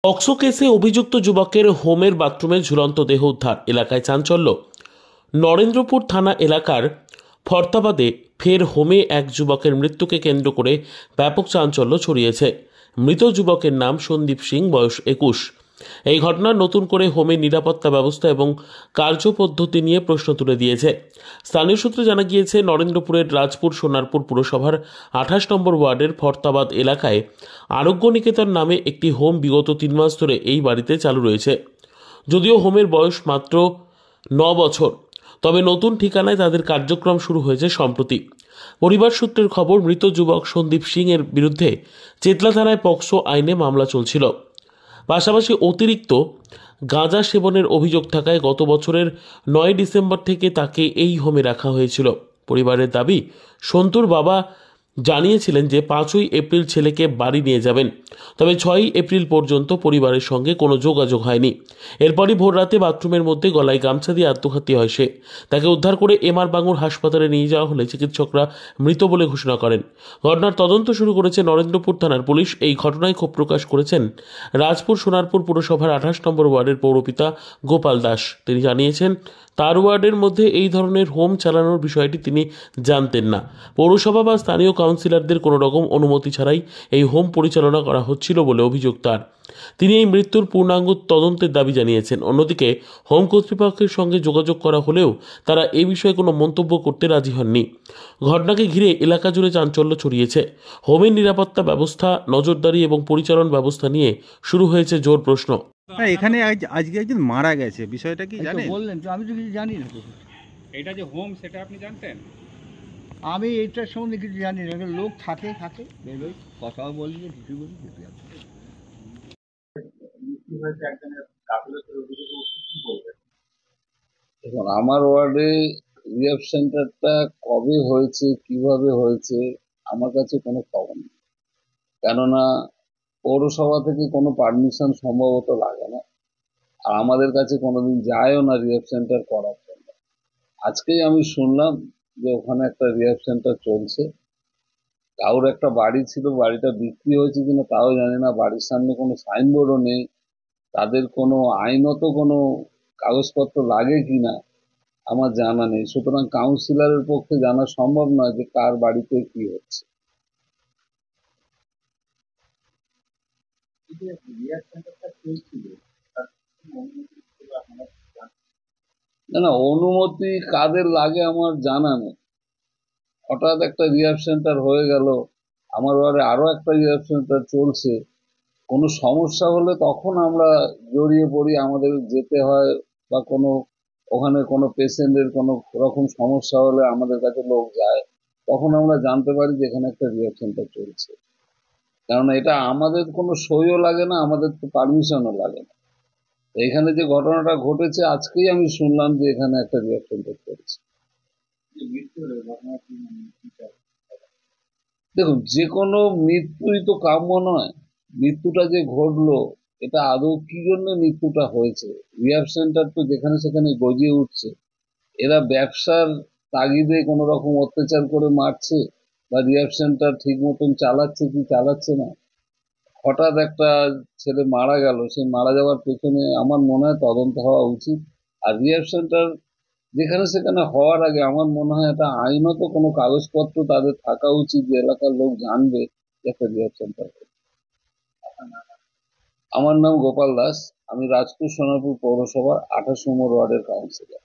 POCSO কেসে অভিযুক্ত যুবকের হোমের বাথরুমে ঝুলন্ত দেহ উদ্ধার, এলাকায় চাঞ্চল্য। নরেন্দ্রপুর থানা এলাকার ফরতাবাদে ফের হোমে এক যুবকের মৃত্যুকে কেন্দ্র করে ব্যাপক চাঞ্চল্য ছড়িয়েছে। মৃত যুবকের নাম সন্দীপ সিং, বয়স 21। এই ঘটনার নতুন করে হোমের নিরাপত্তা ব্যবস্থা এবং কার্যপদ্ধতি নিয়ে প্রশ্ন তুলে দিয়েছে। স্থানীয় সূত্রে জানা গিয়েছে, নরেন্দ্রপুরের রাজপুর সোনারপুর পুরসভার 28 নম্বর ওয়ার্ডের ফরতাবাদ এলাকায় আরোগ্য নিকেতন নামে একটি হোম বিগত 3 মাস ধরে এই বাড়িতে চালু রয়েছে। যদিও হোমের বয়স মাত্র 9 বছর, তবে নতুন ঠিকানায় তাদের কার্যক্রম শুরু হয়েছে সম্প্রতি। পরিবার সূত্রের খবর, মৃত যুবক সন্দীপ সিং এর বিরুদ্ধে চেতলা থানায় পক্সো আইনে মামলা চলছিল। পাশাপাশি অতিরিক্ত গাঁজা সেবনের অভিযোগ থাকায় গত বছরের 9 ডিসেম্বর থেকে তাকে এই হোমে রাখা হয়েছিল। পরিবারের দাবি, সন্তুর বাবা জানিয়েছিলেন যে 5ই এপ্রিল ছেলেকে বাড়ি নিয়ে যাবেন, তবে 6ই এপ্রিল পর্যন্ত পরিবারের সঙ্গে কোনো যোগাযোগ হয়নি। এরপরই ভোররাতে বাথরুমের মধ্যে গলায় গামছা দিয়ে আত্মঘাতী হয় সে। তাকে উদ্ধার করে এমআর বাঙুর হাসপাতালে নিয়ে যাওয়া হলে চিকিৎসকরা মৃত বলে ঘোষণা করেন। ঘটনার তদন্ত শুরু করেছে নরেন্দ্রপুর থানার পুলিশ। এই ঘটনায় ক্ষোভ প্রকাশ করেছেন রাজপুর সোনারপুর পুরসভার 28 নম্বর ওয়ার্ডের পৌরপিতা গোপাল দাস। তিনি জানিয়েছেন, তার ওয়ার্ডের মধ্যে এই ধরনের হোম চালানোর বিষয়টি তিনি জানতেন না। পৌরসভা বা স্থানীয় কাউন্সিলরদের কোনো রকম অনুমতি ছাড়াই এই হোম পরিচালনা করা হচ্ছিল বলে অভিযোগ তার। তিনি এই মৃত্যুর পূর্ণাঙ্গ তদন্তের দাবি জানিয়েছেন। অন্যদিকে হোম কর্তৃপক্ষের সঙ্গে যোগাযোগ করা হলেও তারা এ বিষয়ে কোনো মন্তব্য করতে রাজি হননি। ঘটনাকে ঘিরে এলাকা জুড়ে চাঞ্চল্য ছড়িয়েছে। হোমের নিরাপত্তা ব্যবস্থা, নজরদারি এবং পরিচালন ব্যবস্থা নিয়ে শুরু হয়েছে জোর প্রশ্ন। হ্যাঁ, এখানে আজকে একজন মারা গেছে, বিষয়টা কি জানেন? বললেন তো, আমি তো কিছু জানি না তো। এটা যে হোম, সেটা আপনি জানতেন? আমি এইটার সম্বন্ধে কিছু জানি না। এখানে লোক থাকে বেরোয়, কথাও বলি না, কিছু বলি না। দেখুন, আমার ওয়ার্ডে রিহ্যাব সেন্টারটা কবে হয়েছে, কিভাবে হয়েছে, আমার কাছে কোনো খবর নেই। কেননা পৌরসভা থেকে কোনো পারমিশন সম্ভবত লাগে না, আর আমাদের কাছে কোনোদিন যায়ও না রিহ্যাব সেন্টার করার জন্য। আজকেই আমি শুনলাম যে ওখানে একটা রিহ্যাব সেন্টার চলছে। কারোর একটা বাড়ি ছিল, বাড়িটা বিক্রি হয়েছে কিনা তাও জানি না। বাড়ির সামনে কোনো সাইনবোর্ডও নেই। তাদের কোনো আইনত কোনো কাগজপত্র লাগে কিনা আমার জানা নেই। সুতরাং কাউন্সিলরের পক্ষে জানা সম্ভব নয় যে কার বাড়িতে কি হচ্ছে। না না, অনুমতি কাদের লাগে আমার জানা নেই। হঠাৎ একটা রিহ্যাব সেন্টার হয়ে গেল, আমার ওয়ার্ডে আরো একটা রিহ্যাব সেন্টার চলছে। কোনো সমস্যা হলে তখন আমরা জড়িয়ে পড়ি, আমাদের যেতে হয়, বা কোনো ওখানে কোনো পেশেন্টের কোনো রকম সমস্যা হলে আমাদের কাছে লোক যায়, তখন আমরা জানতে পারি যে এখানে একটা রিহ্যাব সেন্টার চলছে। কারণ এটা আমাদের কোনো সইও লাগে না, আমাদের তো পারমিশনও লাগে না। এখানে যে ঘটনাটা ঘটেছে, আজকেই আমি শুনলাম যে এখানে একটা রিহ্যাব সেন্টার চলছে। দেখুন, যে কোনো মৃত্যুই তো কাম্য নয়। মৃত্যুটা যে ঘটলো, এটা আদৌ কি জন্য মৃত্যুটা হয়েছে? রিহ্যাব সেন্টার তো যেখানে সেখানে গজিয়ে উঠছে। এরা ব্যবসার তাগিদে কোনো রকম অত্যাচার করে মারছে, বা রিহ্যাব সেন্টার ঠিক মতন চালাচ্ছে কি চালাচ্ছে না। হঠাৎ একটা ছেলে মারা গেল, সেই মারা যাওয়ার পেছনে আমার মনে হয় তদন্ত হওয়া উচিত। আর রিহ্যাব সেন্টার যেখানে সেখানে হওয়ার আগে আমার মনে হয় এটা আইনত কোনো কাগজপত্র তাদের থাকা উচিত, যে এলাকার লোক জানবে যে একটা রিহ্যাব সেন্টার। আমার নাম গোপাল দাস, আমি রাজপুর সোনারপুর পৌরসভার 28 নম্বর ওয়ার্ডের কাউন্সিলর।